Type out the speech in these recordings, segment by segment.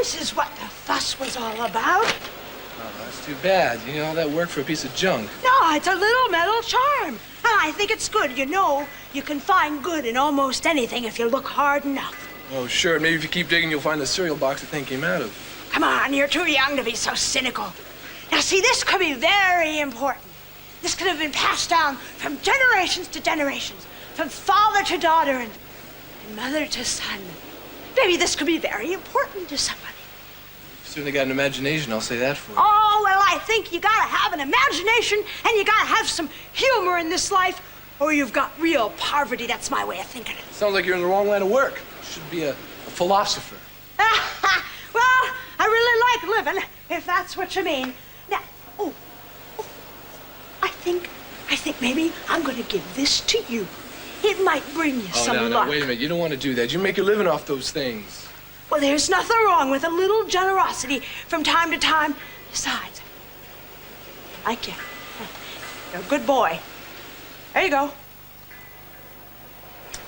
this is what the fuss was all about. Oh, that's too bad. You know, all that work for a piece of junk. No, it's a little metal charm. And I think it's good. You know, you can find good in almost anything if you look hard enough. Oh, sure. Maybe if you keep digging, you'll find the cereal box the thing came out of. Come on, you're too young to be so cynical. Now, see, this could be very important. This could have been passed down from generations to generations, from father to daughter and mother to son. Maybe this could be very important to somebody. You've certainly got an imagination, I'll say that for you. Oh, well, I think you gotta have an imagination and you gotta have some humor in this life, or you've got real poverty. That's my way of thinking it. Sounds like you're in the wrong line of work. You should be a philosopher. Well, I really like living, if that's what you mean. Now, I think maybe I'm gonna give this to you. It might bring you some luck. Wait a minute. You don't want to do that. You make your living off those things. Well, there's nothing wrong with a little generosity from time to time. Besides, I like you. You're a good boy. There you go.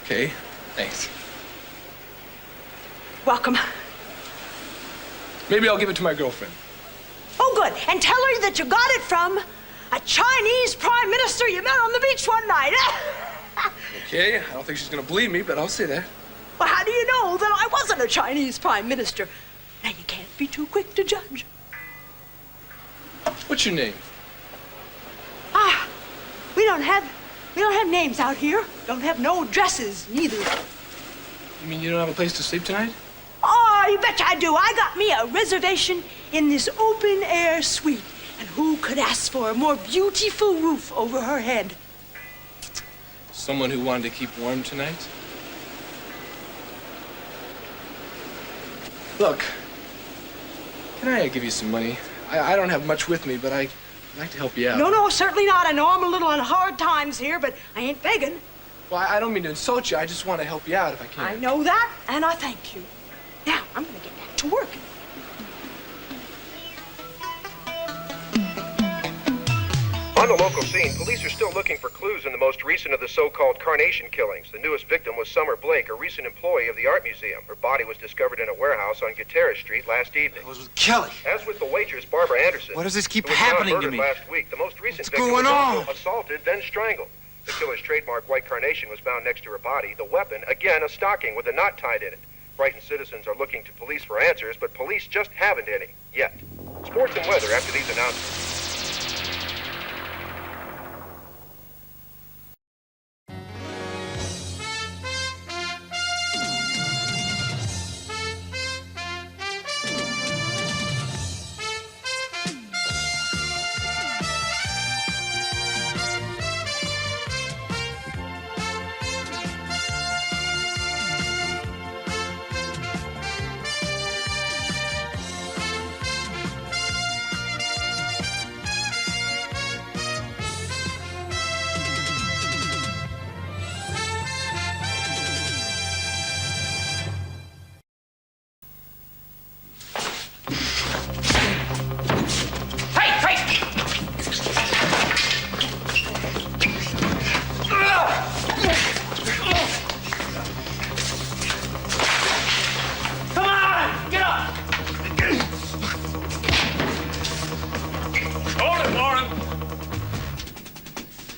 Okay, thanks. Welcome. Maybe I'll give it to my girlfriend. Oh, good. And tell her that you got it from a Chinese prime minister you met on the beach one night. Okay, I don't think she's gonna believe me, but I'll say that. Well, how do you know that I wasn't a Chinese prime minister? Now, you can't be too quick to judge. What's your name? We don't have names out here. Don't have no dresses, neither. You mean you don't have a place to sleep tonight? Oh, you betcha I do. I got me a reservation in this open-air suite. And who could ask for a more beautiful roof over her head? Someone who wanted to keep warm tonight? Look, can I give you some money? I don't have much with me, but I'd like to help you out. No, certainly not. I know I'm a little on hard times here, but I ain't begging. Well, I don't mean to insult you. I just want to help you out if I can. I know that, and I thank you. Now, I'm going to get back to work. On the local scene, police are still looking for clues in the most recent of the so-called carnation killings. The newest victim was Summer Blake, a recent employee of the art museum. Her body was discovered in a warehouse on Gutierrez Street last evening. I was with Kelly. As with the waitress, Barbara Anderson. Why does this keep who was happening found to murdered me? last week. The most recent What's victim going was on? also assaulted, then strangled. The killer's trademark white carnation was found next to her body. The weapon, again, a stocking with a knot tied in it. Frightened citizens are looking to police for answers, but police just haven't any, yet. Sports and weather after these announcements.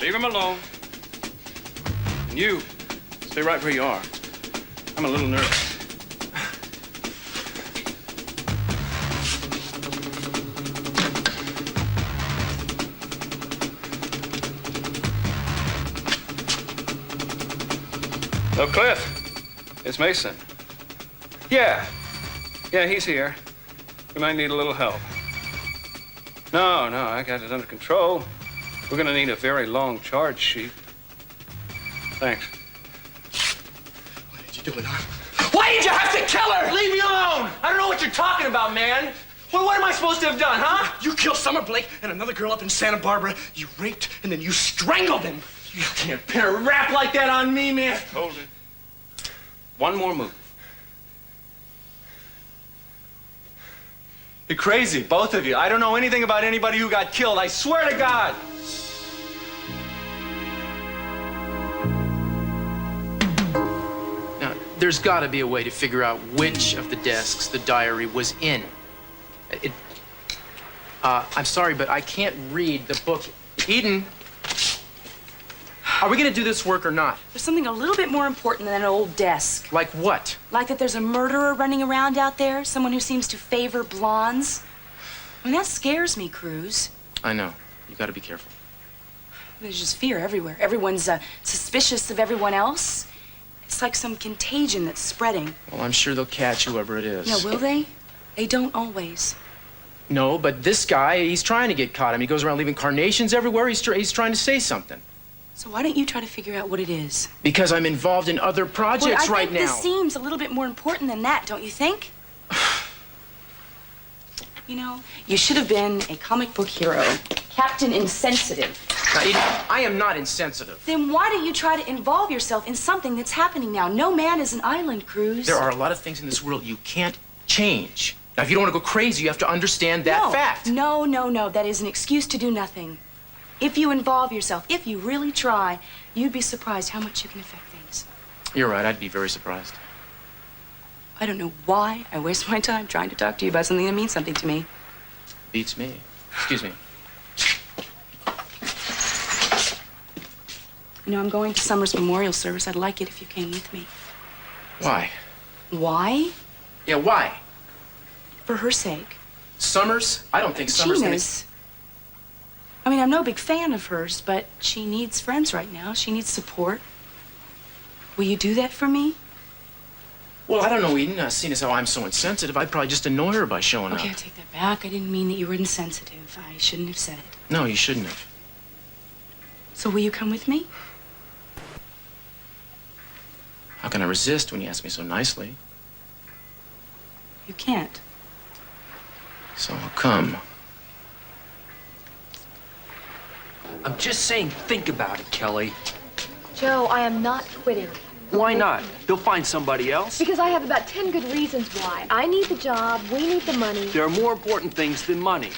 Leave him alone. And you, stay right where you are. I'm a little nervous. Oh, Cliff, it's Mason. Yeah, he's here. We might need a little help. No, I got it under control. We're gonna need a very long charge sheet. Thanks. What did you do, huh? Why did you have to kill her? Leave me alone! I don't know what you're talking about, man. Well, what am I supposed to have done, huh? You killed Summer Blake and another girl up in Santa Barbara. You raped and then you strangled them. You can't pin a rap like that on me, man. Hold it. One more move. You're crazy, both of you. I don't know anything about anybody who got killed. I swear to God. Now, There's got to be a way to figure out which of the desks the diary was in. I'm sorry, but I can't read the book. Eden, are we going to do this work or not? There's something a little bit more important than an old desk. Like what? Like that there's a murderer running around out there, someone who seems to favor blondes. I mean, that scares me, Cruz. I know. You got to be careful. There's just fear everywhere. Everyone's suspicious of everyone else. It's like some contagion that's spreading. Well, I'm sure they'll catch whoever it is. No, will they? They don't always. No, but this guy, he's trying to get caught. I mean, he goes around leaving carnations everywhere. He's trying to say something. So why don't you try to figure out what it is? Because I'm involved in other projects right now. I think this seems a little bit more important than that, don't you think? You know, you should have been a comic book hero. Captain Insensitive. Now, Eden, I am not insensitive. Then why don't you try to involve yourself in something that's happening now? No man is an island, Cruz. There are a lot of things in this world you can't change. Now, if you don't want to go crazy, you have to understand that fact. No. That is an excuse to do nothing. If you involve yourself, if you really try, you'd be surprised how much you can affect things. You're right. I'd be very surprised. I don't know why I waste my time trying to talk to you about something that means something to me. Beats me. Excuse me. You know, I'm going to Summer's memorial service. I'd like it if you came with me. Why? Why? Yeah, why? For her sake. Summers? I don't think Summers Gina's. I mean, I'm no big fan of hers, but she needs friends right now. She needs support. Will you do that for me? Well, I don't know, Eden. Seeing as how I'm so insensitive, I'd probably just annoy her by showing up. Okay, I take that back. I didn't mean that you were insensitive. I shouldn't have said it. No, you shouldn't have. So will you come with me? How can I resist when you ask me so nicely? You can't. So I'll come. I'm just saying, think about it, Kelly. Joe, I am not quitting. Why not? They'll find somebody else. Because I have about 10 good reasons why. I need the job, we need the money. There are more important things than money.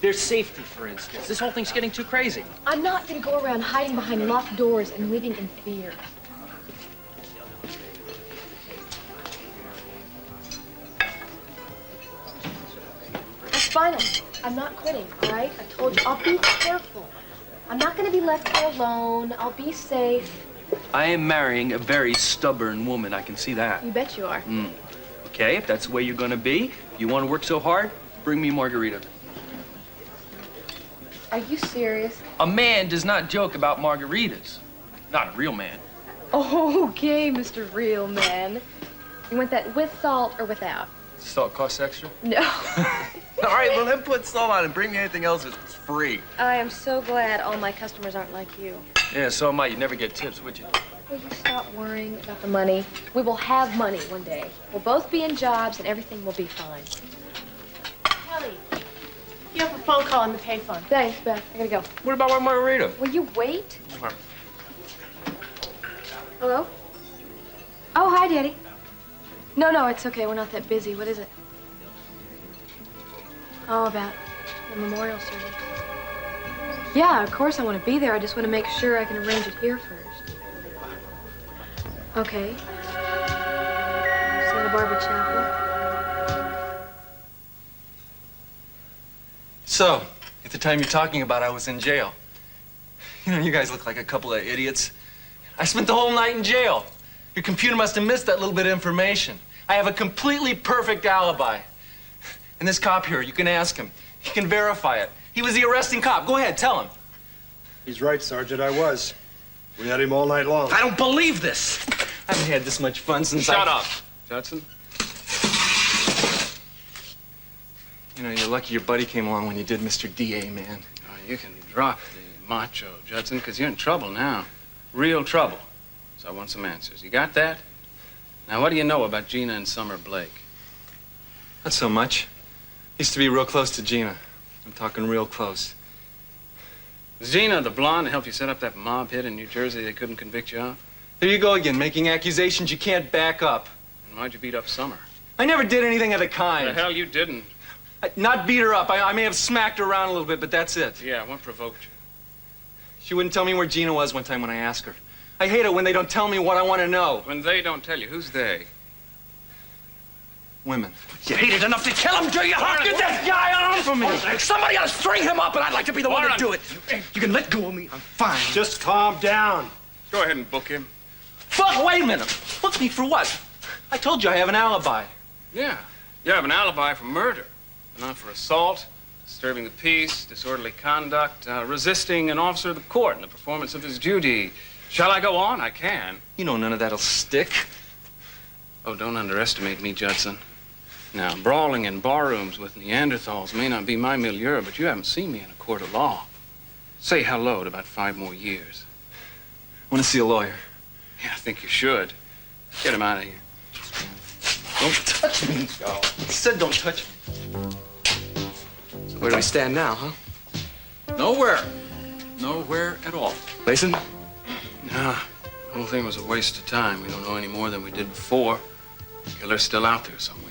There's safety, for instance. This whole thing's getting too crazy. I'm not going to go around hiding behind locked doors and living in fear. That's final. I'm not quitting, all right? I told you, I'll be careful. I'm not going to be left here alone. I'll be safe. I am marrying a very stubborn woman. I can see that. You bet you are. Okay, if that's the way you're going to be, you want to work so hard, bring me margarita. Are you serious? A man does not joke about margaritas. Not a real man. Okay, Mr. Real Man. You want that with salt or without? Salt costs extra? No. All right, well, then put salt on and bring me anything else that's free. I am so glad all my customers aren't like you. Yeah, so am I. You'd never get tips, would you? Will you stop worrying about the money? We will have money one day. We'll both be in jobs and everything will be fine. Kelly, you have a phone call on the payphone. Thanks, Beth. I gotta go. What about my margarita? Will you wait? Hello? Oh, hi, Daddy. No, it's okay. We're not that busy. What is it? Oh, about the memorial service. Yeah, of course I want to be there. I just want to make sure I can arrange it here first. Okay. Santa Barbara Chapel. So, at the time you're talking about, I was in jail. You know, you guys look like a couple of idiots. I spent the whole night in jail. Your computer must have missed that little bit of information. I have a completely perfect alibi. And this cop here, you can ask him. He can verify it. He was the arresting cop. Go ahead, tell him. He's right, Sergeant, I was. We had him all night long. I don't believe this. I haven't had this much fun since Shut up, Judson. You know, you're lucky your buddy came along when you did, Mr. D.A., man. Oh, you can drop the macho, Judson, because you're in trouble now. Real trouble. So I want some answers. You got that? Now, what do you know about Gina and Summer Blake? Not so much. Used to be real close to Gina. I'm talking real close. Was Gina the blonde that helped you set up that mob hit in New Jersey they couldn't convict you of? There you go again, making accusations you can't back up. And why'd you beat up Summer? I never did anything of the kind. The hell you didn't. Not beat her up. I may have smacked her around a little bit, but that's it. Yeah, what provoked you? She wouldn't tell me where Gina was one time when I asked her. I hate it when they don't tell me what I want to know. When they don't tell you, who's they? Women. You hate it enough to kill him, do you? Huh? Get that guy on for me. Somebody ought to string him up, and I'd like to be the one to do it. You can let go of me. I'm fine. Just calm down. Go ahead and book him. Fuck, wait a minute. Book me for what? I told you I have an alibi. Yeah. You have an alibi for murder, but not for assault, disturbing the peace, disorderly conduct, resisting an officer of the court in the performance of his duty. Shall I go on? I can. You know none of that'll stick. Oh, don't underestimate me, Judson. Now, brawling in barrooms with Neanderthals may not be my milieu, but you haven't seen me in a court of law. Say hello to about 5 more years. I want to see a lawyer. Yeah, I think you should. Get him out of here. Don't touch me. I said don't touch me. So where do we stand now, huh? Nowhere. Nowhere at all. Mason? Nah, the whole thing was a waste of time. We don't know any more than we did before. The killer's still out there somewhere.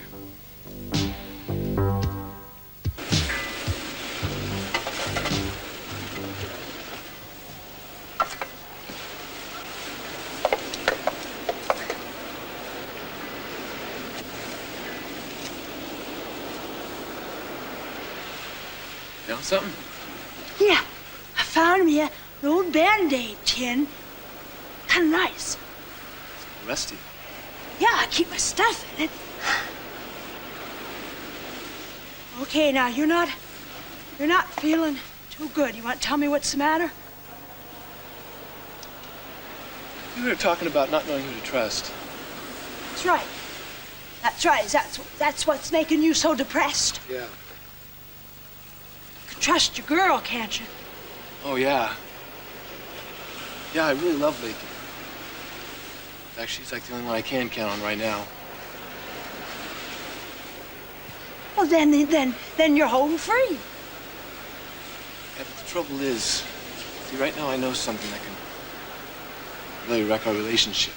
You know something? Yeah, I found me an old Band-Aid tin. Kind of nice. Rusty. Yeah, I keep my stuff in it. Okay, now you're not feeling too good. You want to tell me what's the matter? You were talking about not knowing who to trust. That's right. That's right. That's what's making you so depressed. Yeah. You can trust your girl, can't you? Oh, yeah. Yeah, I really love Lakey. In fact, she's like the only one I can count on right now. Well, then you're home free. Yeah, but the trouble is, see, right now I know something that can really wreck our relationship.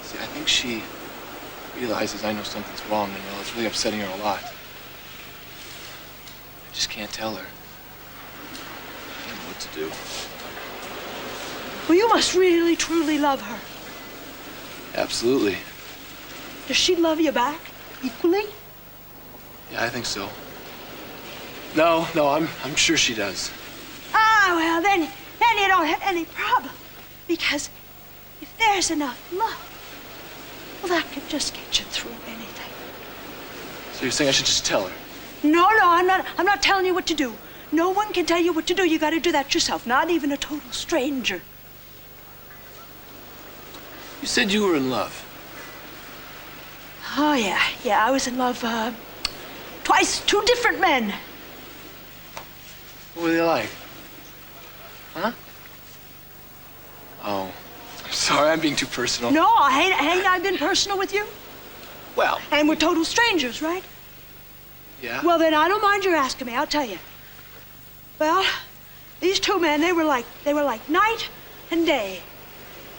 See, I think she realizes I know something's wrong, and well, it's really upsetting her a lot. I just can't tell her. I don't know what to do. Well, you must really, truly love her. Absolutely. Does she love you back equally? Yeah, I think so. No, I'm sure she does. Ah, well, then you don't have any problem. Because if there's enough love, well, that could just get you through anything. So you're saying I should just tell her? No, I'm not telling you what to do. No one can tell you what to do. You got to do that yourself, not even a total stranger. You said you were in love. Oh, yeah, I was in love, twice, 2 different men. What were they like? Huh? Oh, I'm sorry, I'm being too personal. No, ain't I been personal with you? Well, And we're total strangers, right? yeah. Well, then I don't mind your asking me, I'll tell you. Well, these 2 men, they were like night and day.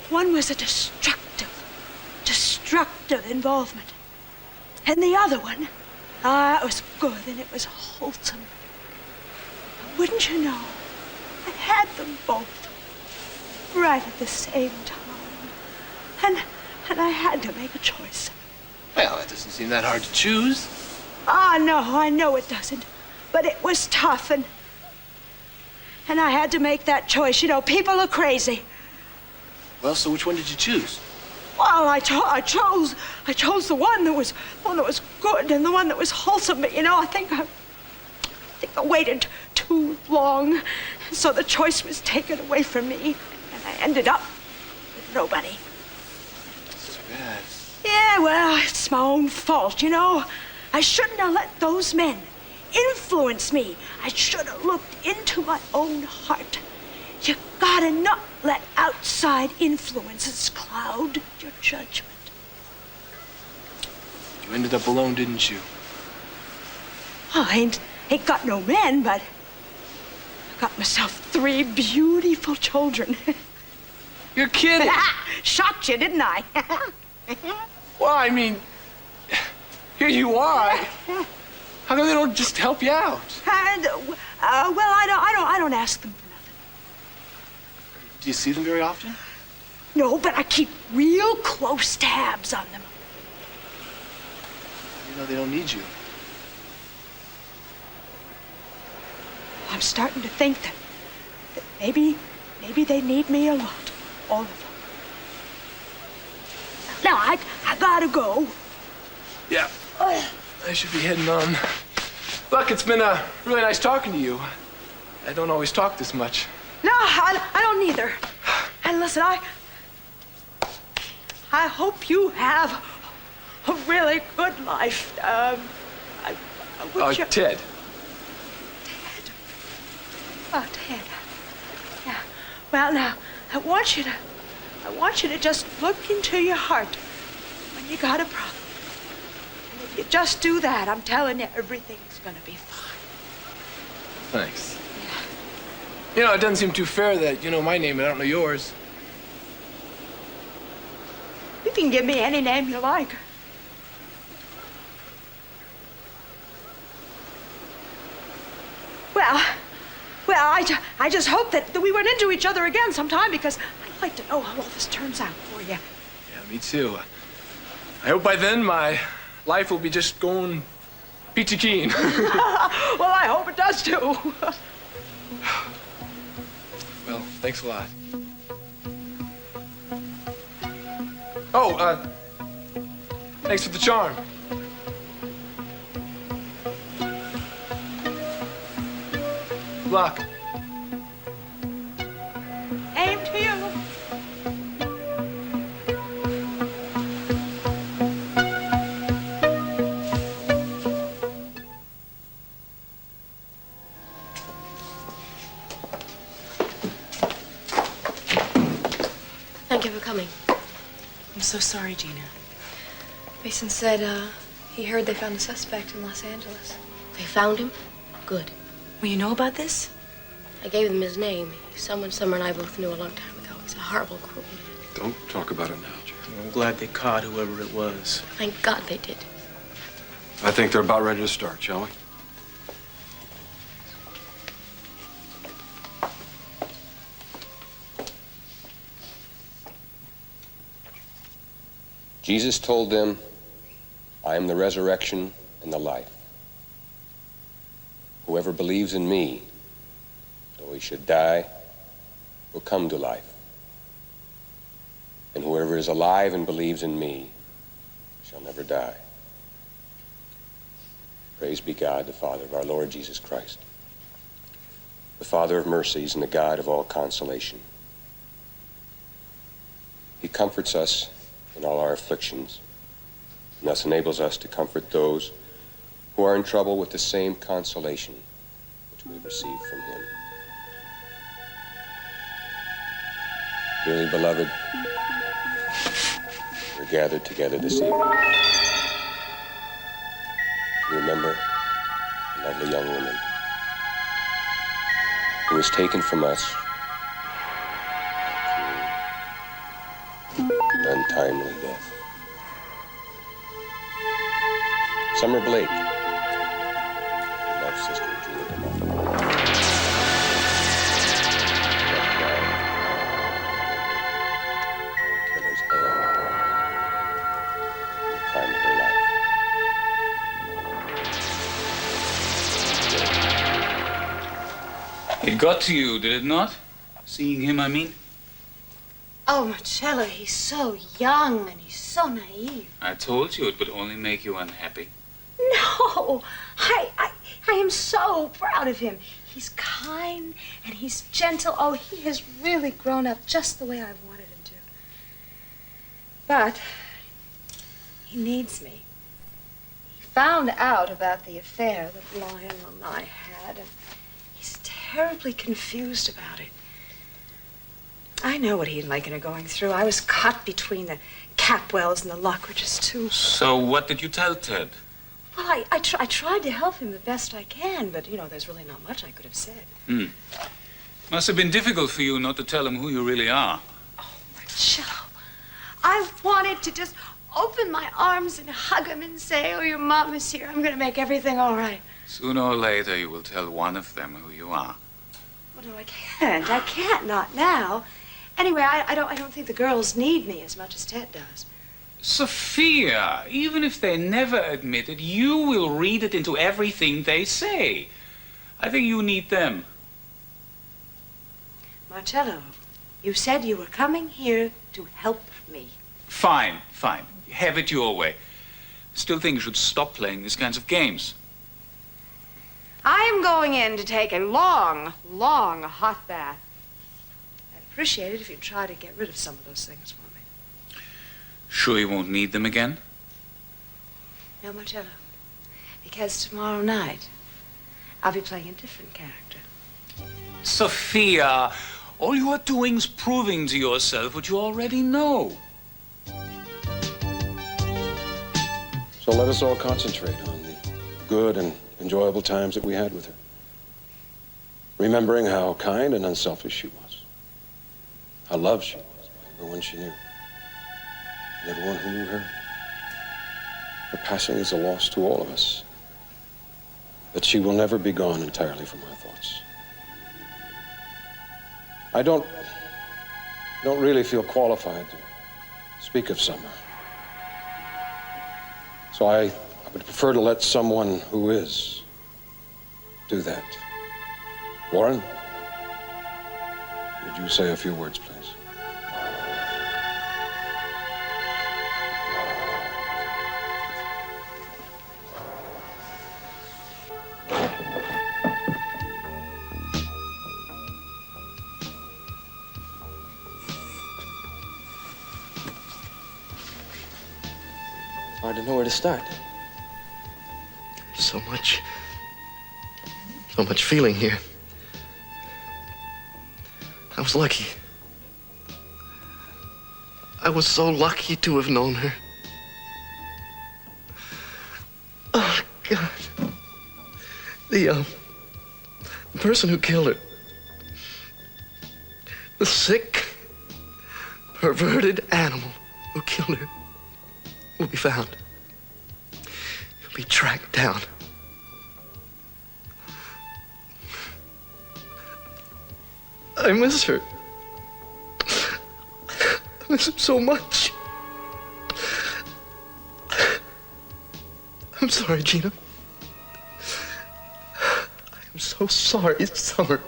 One was a destructive involvement. And the other one, it was good and it was wholesome. But wouldn't you know, I had them both right at the same time. And I had to make a choice. Well, that doesn't seem that hard to choose. Ah, no, I know it doesn't. But it was tough and I had to make that choice. You know, people are crazy. Well, so which one did you choose? Well, I chose the one that was good and the one that was wholesome. But you know, I think I waited too long, so the choice was taken away from me, and I ended up with nobody. That's too bad. Yeah, well, it's my own fault, you know. I shouldn't have let those men influence me. I should have looked into my own heart. You gotta not let outside influences cloud your judgment. You ended up alone, didn't you? Oh, I ain't got no men, but I got myself 3 beautiful children. You're kidding. Shocked you, didn't I? Well, I mean, here you are. How come they don't just help you out? And, well, I don't ask them for nothing. Do you see them very often? No, but I keep real close tabs on them. You know they don't need you. I'm starting to think that maybe they need me a lot. All of them. Now, I gotta go. Yeah. I should be heading on. Look, it's been really nice talking to you. I don't always talk this much. No, I don't either. And listen, I hope you have a really good life. I wish you... Ted. Oh, Ted. Yeah. Well, now, I want you to just look into your heart when you got a problem. And if you just do that, I'm telling you, everything's gonna be fine. Thanks. You know, it doesn't seem too fair that you know my name and I don't know yours. You can give me any name you like. Well, I just hope that we run into each other again sometime because I'd like to know how all this turns out for you. Yeah, me too. I hope by then my life will be just going peachy keen. Well, I hope it does too. Well, thanks a lot. Oh, thanks for the charm. Luck. Aim to you. Thank you for coming. I'm so sorry, Gina. Mason said, he heard they found a suspect in Los Angeles. They found him? Good. Well, you know about this? I gave them his name. He's someone Summer and I both knew a long time ago. He's a horrible, cruel man. Don't talk about it now, Jerry. I'm glad they caught whoever it was. Thank God they did. I think they're about ready to start, shall we? Jesus told them, I am the resurrection and the life. Whoever believes in me, though he should die, will come to life. And whoever is alive and believes in me shall never die. Praise be God, the Father of our Lord Jesus Christ, the Father of mercies and the God of all consolation. He comforts us in all our afflictions, and thus enables us to comfort those who are in trouble with the same consolation which we have received from him. Dearly beloved, we're gathered together this evening to remember a lovely young woman who was taken from us through an untimely death. Summer Blake, beloved sister Gina DeMoss. Killer's hand in the prime of her life. It got to you, did it not? Seeing him, I mean? Oh, Marcello, he's so young and he's so naive. I told you it would only make you unhappy. No, I am so proud of him. He's kind and he's gentle. Oh, he has really grown up just the way I wanted him to. But he needs me. He found out about the affair that Lionel and I had, and he's terribly confused about it. I know what he and Lincoln are going through. I was caught between the Capwells and the Lockridges, too. So what did you tell Ted? Well, I tried to help him the best I can, but, you know, there's really not much I could have said. Must have been difficult for you not to tell him who you really are. Oh, Marcello, I wanted to just open my arms and hug him and say, oh, your mom is here. I'm going to make everything all right. Sooner or later, you will tell one of them who you are. Well, no, I can't. I can't, not now. Anyway, I don't think the girls need me as much as Ted does. Sophia, even if they never admit it, you will read it into everything they say. I think you need them. Marcello, you said you were coming here to help me. Fine, fine. Have it your way. Still think you should stop playing these kinds of games. I am going in to take a long, long hot bath. I'd appreciate it if you'd try to get rid of some of those things for me. Sure you won't need them again? No, Marcello. Because tomorrow night, I'll be playing a different character. Sophia, all you are doing is proving to yourself what you already know. So let us all concentrate on the good and enjoyable times that we had with her. Remembering how kind and unselfish she was. How loved she was by everyone she knew. And everyone who knew her. Her passing is a loss to all of us. But she will never be gone entirely from our thoughts. I don't really feel qualified to speak of Summer. So I would prefer to let someone who is do that. Warren, would you say a few words, please? Hard to know where to start. So much feeling here. I was lucky. I was so lucky to have known her. Oh, God. The person who killed her. The sick, perverted animal who killed her will be found. He'll be tracked down. I miss her. I miss her so much. I'm sorry, Gina. I'm so sorry, Summer.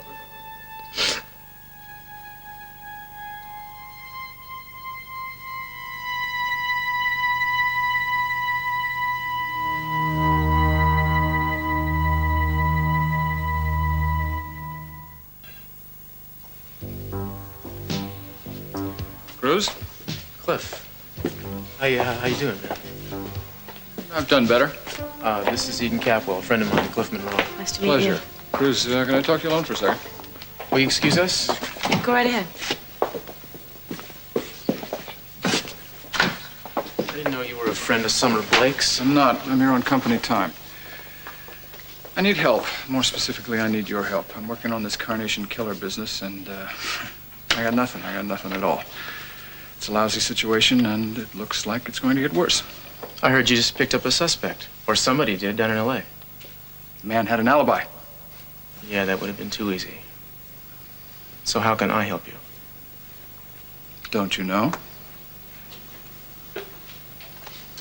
Cruz? Cliff. How you doing, man? I've done better. This is Eden Capwell, a friend of mine, Cliff Monroe. Nice to meet Pleasure. Cruz, can I talk to you alone for a second? Will you excuse us? you. Go right ahead. I didn't know you were a friend of Summer Blake's. I'm not. I'm here on company time. I need help. More specifically, I need your help. I'm working on this Carnation Killer business, and I got nothing. I got nothing at all. It's a lousy situation, and it looks like it's going to get worse. I heard you just picked up a suspect, or somebody did, down in L.A. The man had an alibi. Yeah, that would have been too easy. So how can I help you? Don't you know?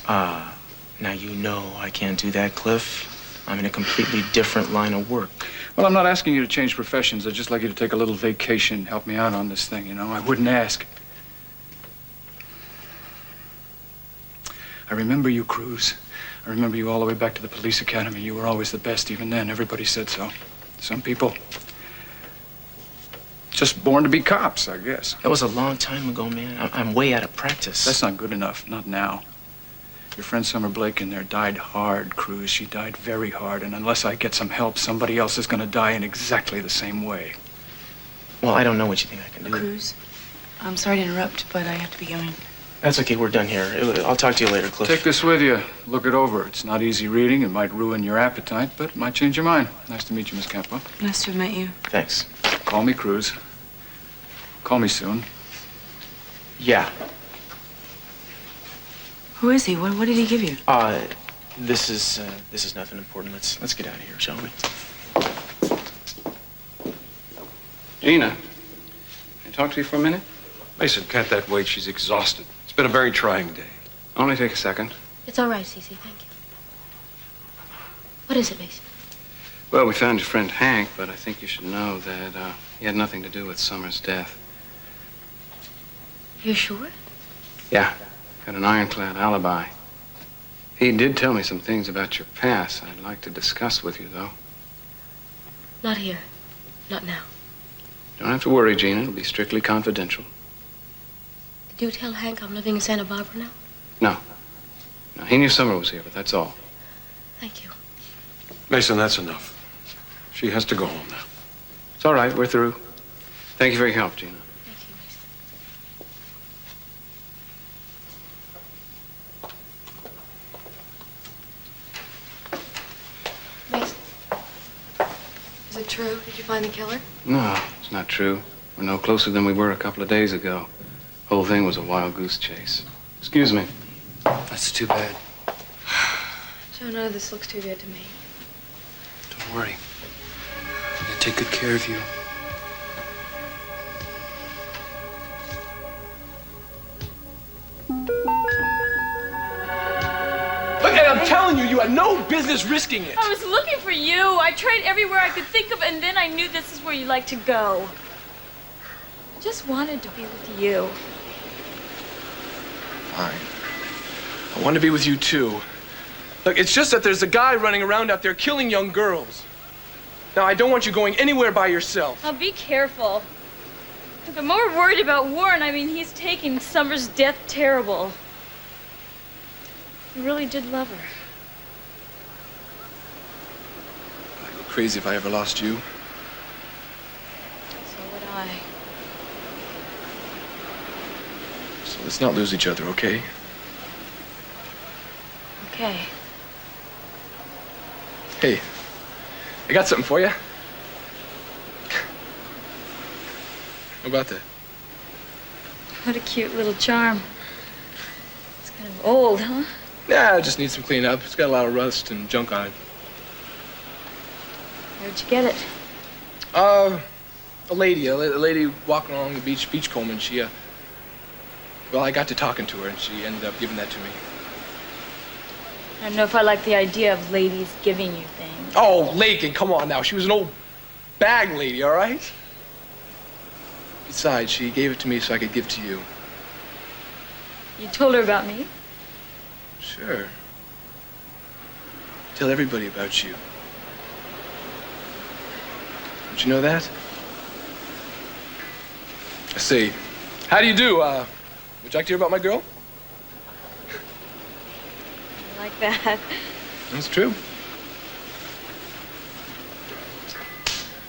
Now you know I can't do that, Cliff. I'm in a completely different line of work. Well, I'm not asking you to change professions. I'd just like you to take a little vacation, help me out on this thing, you know? I wouldn't ask. I remember you, Cruz. I remember you all the way back to the police academy. You were always the best. Even then, everybody said so. Some people just born to be cops, I guess. That was a long time ago, man. I'm way out of practice. That's not good enough. Not now. Your friend Summer Blake in there died hard, Cruz. She died very hard. And unless I get some help, somebody else is going to die in exactly the same way. Well, I don't know what you think I can do. Cruz, I'm sorry to interrupt, but I have to be going. That's okay. We're done here. I'll talk to you later, Cliff. Take this with you. Look it over. It's not easy reading. It might ruin your appetite, but it might change your mind. Nice to meet you, Miss Capwell. Nice to have met you. Thanks. Call me Cruz. Call me soon. Yeah. Who is he? What did he give you? This is nothing important. Let's get out of here, shall we? Gina, can I talk to you for a minute? Mason, can't that wait? She's exhausted. It's been a very trying day. Only take a second. It's all right, Cece. Thank you. What is it, Mason? Well, we found your friend Hank, but I think you should know that he had nothing to do with Summer's death. You're sure? Yeah, got an ironclad alibi. He did tell me some things about your past I'd like to discuss with you, though. Not here. Not now. Don't have to worry, Gina. It'll be strictly confidential. Did you tell Hank I'm living in Santa Barbara now? No. No, he knew Summer was here, but that's all. Thank you. Mason, that's enough. She has to go home now. It's all right. We're through. Thank you for your help, Gina. Thank you, Mason. Mason. Is it true? Did you find the killer? No, it's not true. We're no closer than we were a couple of days ago. The whole thing was a wild goose chase. Excuse me. That's too bad. Joe, none of this looks too good to me. Don't worry. I'm gonna take good care of you. Look, and I'm telling you, you had no business risking it. I was looking for you. I tried everywhere I could think of, and then I knew this is where you like to go. I just wanted to be with you. Fine. I want to be with you, too. Look, it's just that there's a guy running around out there killing young girls. Now, I don't want you going anywhere by yourself. Now, be careful. Look, I'm more worried about Warren. I mean, he's taking Summer's death terrible. He really did love her. I'd go crazy if I ever lost you. So would I. So let's not lose each other, okay? Okay. Hey, I got something for you. How about that? What a cute little charm. It's kind of old, huh? Yeah, it just needs some cleaning up. It's got a lot of rust and junk on it. Where'd you get it? A lady walking along the beachcombing. She, well, I got to talking to her, and she ended up giving that to me. I don't know if I like the idea of ladies giving you things. Oh, Lakin, come on now. She was an old bag lady, all right? Besides, she gave it to me so I could give to you. You told her about me? Sure. Tell everybody about you. Don't you know that? I say, how do you do? Would you like to hear about my girl? I like that. That's true.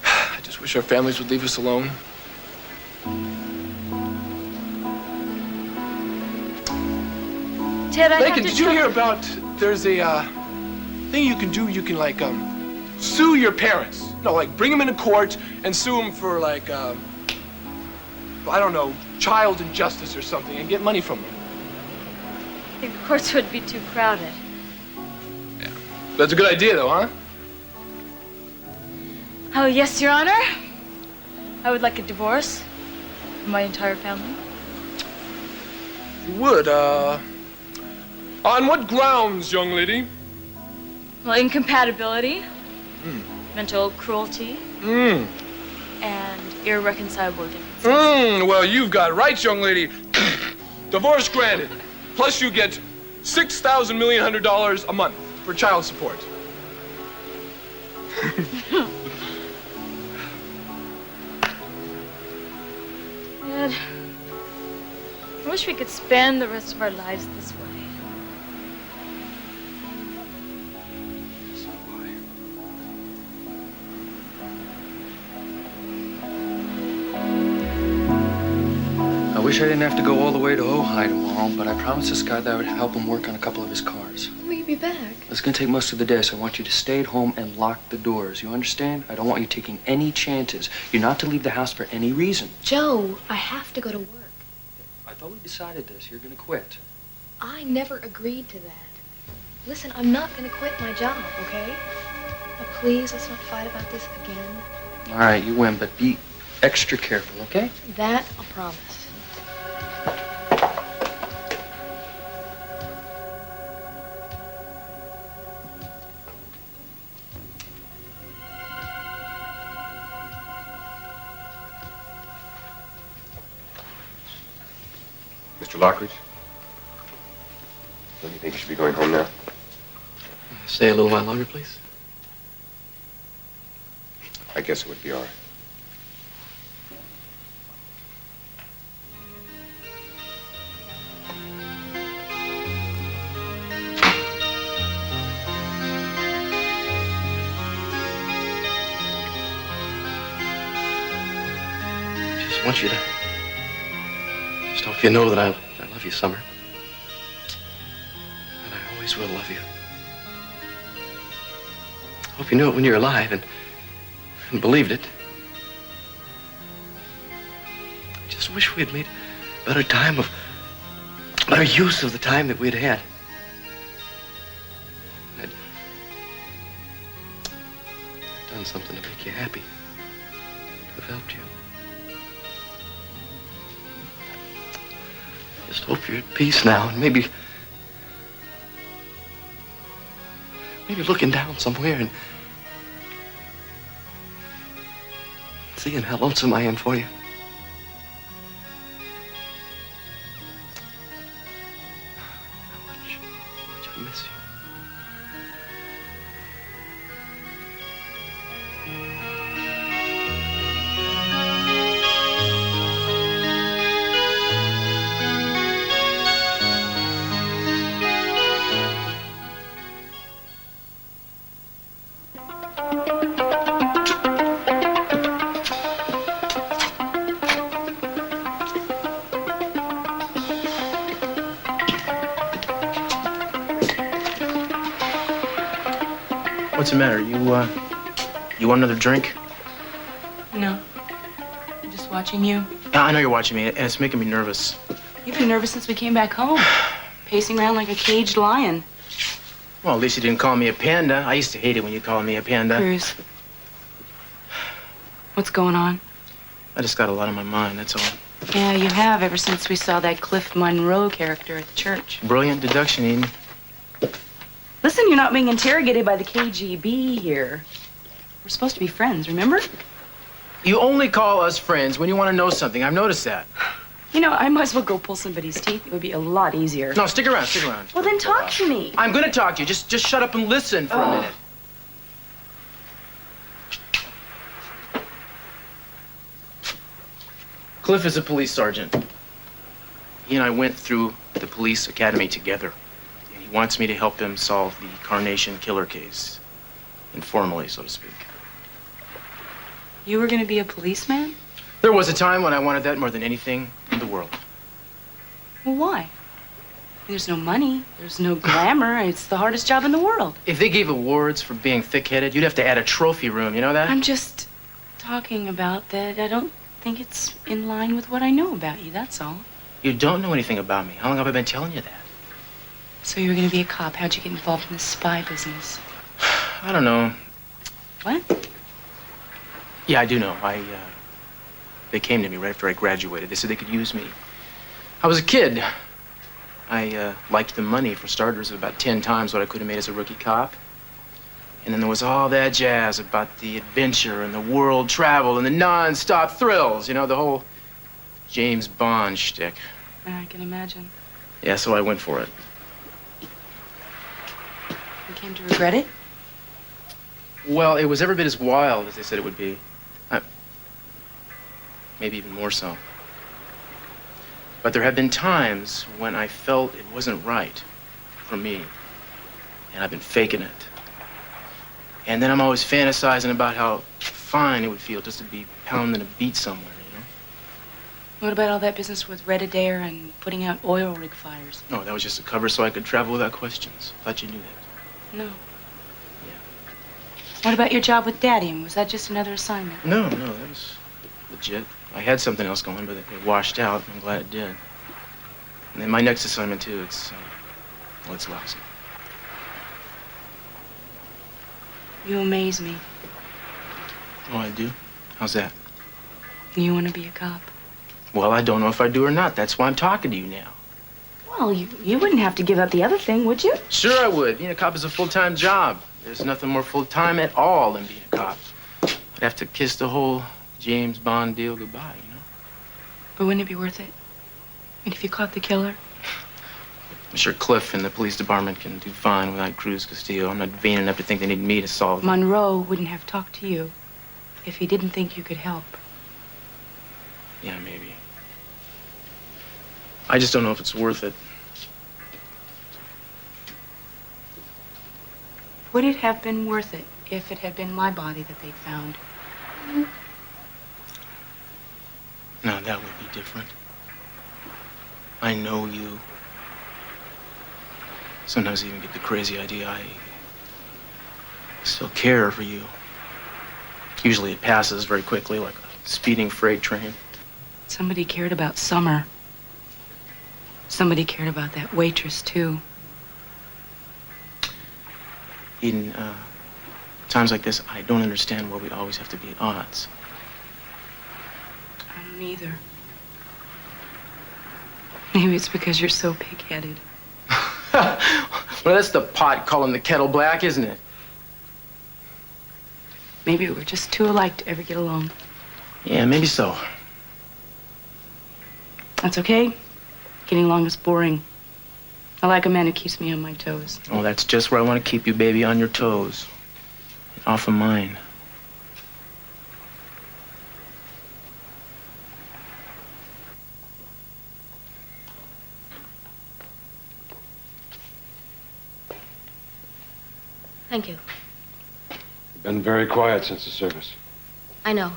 I just wish our families would leave us alone. Ted, I have Lakin, to did you hear about, there's a thing you can do, you can like sue your parents. No, like bring them into court and sue them for like, I don't know, child injustice or something and get money from them. I think courts would be too crowded. Yeah. That's a good idea though, huh? Oh, yes, Your Honor. I would like a divorce for my entire family. You would, on what grounds, young lady? Well, incompatibility, mental cruelty, and irreconcilable differences. Well, you've got it right, young lady. Divorce granted. Plus you get $6,000,000 a month for child support. Dad, I wish we could spend the rest of our lives this way. I wish I didn't have to go all the way to Ojai tomorrow, but I promised this guy that I would help him work on a couple of his cars. When will you be back? It's gonna take most of the day, so I want you to stay at home and lock the doors. You understand? I don't want you taking any chances. You're not to leave the house for any reason. Joe, I have to go to work. I thought we decided this. You're gonna quit. I never agreed to that. Listen, I'm not gonna quit my job, okay? Now, please, let's not fight about this again. All right, you win, but be extra careful, okay? That I'll promise. Mr. Lockridge? Don't you think you should be going home now? Stay a little while longer, please. I guess it would be all right. I want you to just hope you know that I love you, Summer. And I always will love you. I hope you knew it when you were alive and believed it. I just wish we had made a better use of the time that we'd had. I'd done something to make you happy, to have helped you. Just hope you're at peace now, and maybe looking down somewhere and seeing how lonesome I am for you. How much I miss you. What's the matter? You want another drink? No. I'm just watching you. I know you're watching me, and it's making me nervous. You've been nervous since we came back home. Pacing around like a caged lion. Well, at least you didn't call me a panda. I used to hate it when you called me a panda. Cruz. What's going on? I just got a lot on my mind, that's all. Yeah, you have ever since we saw that Cliff Monroe character at the church. Brilliant deduction, Eden. Listen, you're not being interrogated by the KGB here. We're supposed to be friends, remember? You only call us friends when you want to know something. I've noticed that. You know, I might as well go pull somebody's teeth. It would be a lot easier. No, stick around, stick around. Well, then talk to me. I'm gonna talk to you. Just shut up and listen for a minute. Cliff is a police sergeant. He and I went through the police academy together. And he wants me to help him solve the Carnation killer case. Informally, so to speak. You were going to be a policeman? There was a time when I wanted that more than anything in the world. Well, why? There's no money. There's no glamour. It's the hardest job in the world. If they gave awards for being thick-headed, you'd have to add a trophy room, you know that? I'm just talking about that. I don't think it's in line with what I know about you, that's all. You don't know anything about me. How long have I been telling you that? So you were going to be a cop. How'd you get involved in the spy business? I don't know. What? Yeah, I do know. They came to me right after I graduated. They said they could use me. I was a kid. I liked the money, for starters, about 10 times what I could have made as a rookie cop. And then there was all that jazz about the adventure and the world travel and the non-stop thrills. You know, the whole James Bond shtick. I can imagine. Yeah, so I went for it. You came to regret it? Well, it was every bit as wild as they said it would be. Maybe even more so. But there have been times when I felt it wasn't right for me. And I've been faking it. And then I'm always fantasizing about how fine it would feel just to be pounding a beat somewhere, you know? What about all that business with Red Adair and putting out oil rig fires? No, that was just a cover so I could travel without questions. Thought you knew that. No. What about your job with Daddy? Was that just another assignment? No, that was legit. I had something else going, but it washed out. I'm glad it did. And then my next assignment, too, it's lousy. You amaze me. Oh, I do? How's that? You want to be a cop? Well, I don't know if I do or not. That's why I'm talking to you now. Well, you wouldn't have to give up the other thing, would you? Sure I would. Being a cop is a full-time job. There's nothing more full-time at all than being a cop. I'd have to kiss the whole James Bond deal goodbye, you know? But wouldn't it be worth it? And if you caught the killer? I'm sure Cliff and the police department can do fine without Cruz Castillo. I'm not vain enough to think they need me to solve it. Monroe wouldn't have talked to you if he didn't think you could help. Yeah, maybe. I just don't know if it's worth it. Would it have been worth it if it had been my body that they'd found? No, that would be different. I know you. Sometimes I even get the crazy idea I still care for you. Usually it passes very quickly, like a speeding freight train. Somebody cared about Summer. Somebody cared about that waitress, too. Eden, times like this, I don't understand why we always have to be at odds. I don't either. Maybe it's because you're so pig-headed. Well, that's the pot calling the kettle black, isn't it? Maybe we're just too alike to ever get along. Yeah, maybe so. That's okay. Getting along is boring. I like a man who keeps me on my toes. Oh, that's just where I want to keep you, baby, on your toes. Off of mine. Thank you. You've been very quiet since the service. I know.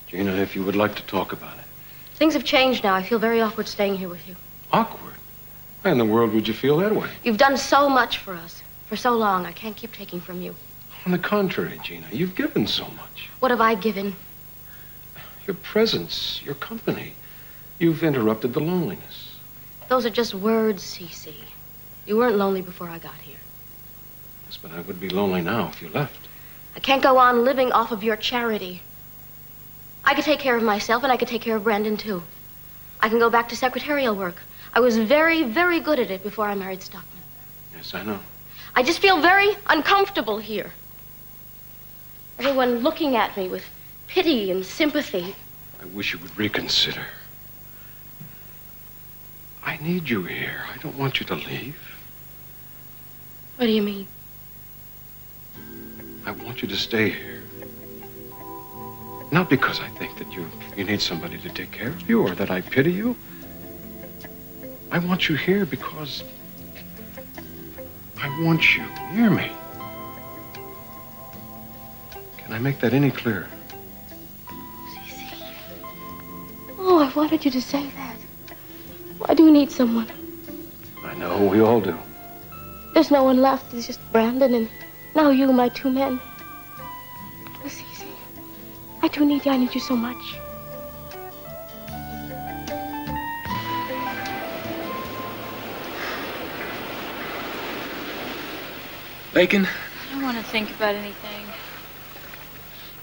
Gina, if you would like to talk about it. Things have changed now. I feel very awkward staying here with you. Awkward? Why in the world would you feel that way? You've done so much for us. For so long. I can't keep taking from you. On the contrary, Gina, you've given so much. What have I given? Your presence, your company. You've interrupted the loneliness. Those are just words, Cece. You weren't lonely before I got here. Yes, but I would be lonely now if you left. I can't go on living off of your charity. I could take care of myself, and I could take care of Brandon, too. I can go back to secretarial work. I was very, very good at it before I married Stockman. Yes, I know. I just feel very uncomfortable here. Everyone looking at me with pity and sympathy. I wish you would reconsider. I need you here. I don't want you to leave. What do you mean? I want you to stay here. Not because I think that you need somebody to take care of you or that I pity you. I want you here because I want you near me. Can I make that any clearer? Oh, I wanted you to say that. I do need someone. I know, we all do. There's no one left. There's just Brandon and now you, my two men. Oh, Cece, I do need you. I need you so much. Bacon? I don't want to think about anything.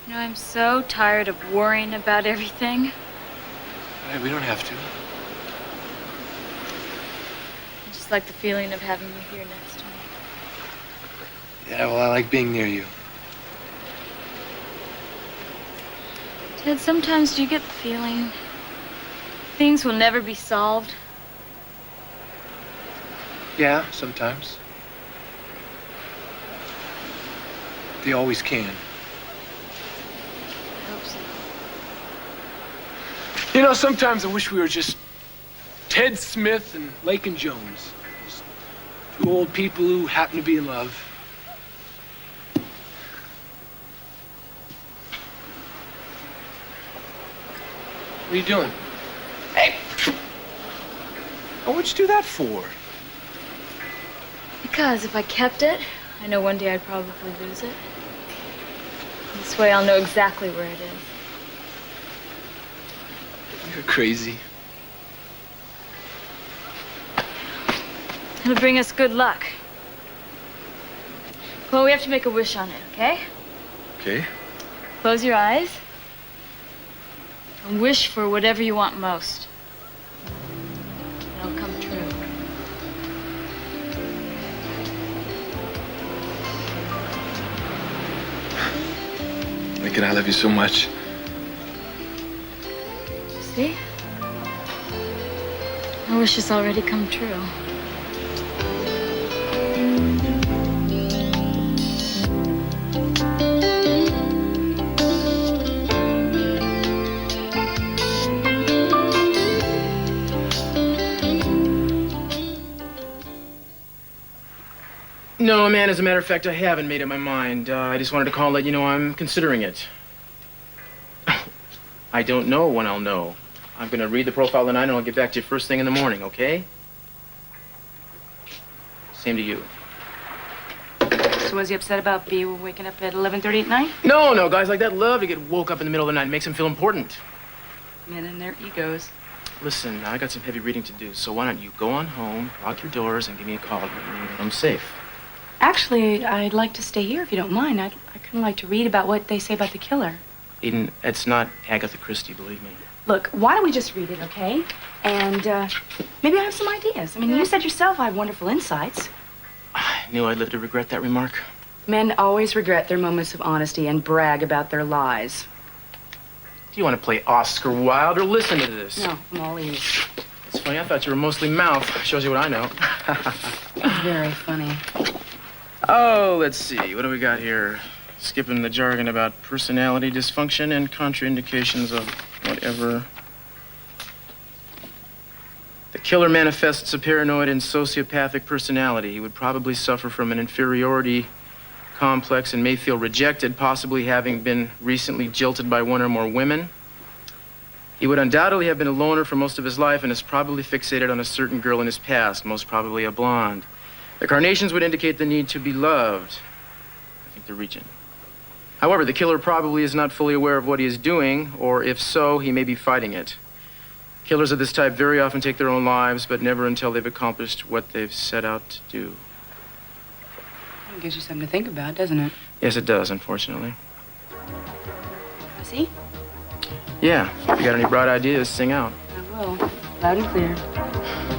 You know, I'm so tired of worrying about everything. Hey, we don't have to. I just like the feeling of having you here next to me. Yeah, well, I like being near you. Ted, sometimes do you get the feeling things will never be solved? Yeah, sometimes. They always can. I hope so. You know, sometimes I wish we were just Ted Smith and Lakin Jones. Just two old people who happen to be in love. What are you doing? Hey! Oh, what'd you do that for? Because if I kept it, I know one day I'd probably lose it. This way I'll know exactly where it is. You're crazy. It'll bring us good luck. Well, we have to make a wish on it, okay? Okay. Close your eyes. And wish for whatever you want most. It'll come true. Lincoln, I love you so much. See? I wish it's already come true. No, man, as a matter of fact, I haven't made up my mind. I just wanted to call and let you know I'm considering it. I don't know when I'll know. I'm gonna read the profile tonight and I'll get back to you first thing in the morning, okay? Same to you. So was he upset about B waking up at 11:30 at night? No, guys like that love to get woke up in the middle of the night. It makes them feel important. Men and their egos. Listen, I got some heavy reading to do, so why don't you go on home, lock your doors, and give me a call when I'm safe. Actually, I'd like to stay here if you don't mind. I kind of like to read about what they say about the killer. Eden, it's not Agatha Christie, believe me. Look, why don't we just read it, okay? And maybe I have some ideas. I mean, you said yourself I have wonderful insights. I knew I'd live to regret that remark. Men always regret their moments of honesty and brag about their lies. Do you want to play Oscar Wilde or listen to this? No, I'm all ears. It's funny, I thought you were mostly mouth. Shows you what I know. Very funny. Oh, let's see. What do we got here? Skipping the jargon about personality dysfunction and contraindications of whatever. The killer manifests a paranoid and sociopathic personality. He would probably suffer from an inferiority complex and may feel rejected, possibly having been recently jilted by one or more women. He would undoubtedly have been a loner for most of his life and is probably fixated on a certain girl in his past, most probably a blonde. The carnations would indicate the need to be loved. I think they're reaching. However, the killer probably is not fully aware of what he is doing, or if so, he may be fighting it. Killers of this type very often take their own lives, but never until they've accomplished what they've set out to do. It gives you something to think about, doesn't it? Yes, it does, unfortunately. See? Yeah, if you got any bright ideas, sing out. I will. Loud and clear.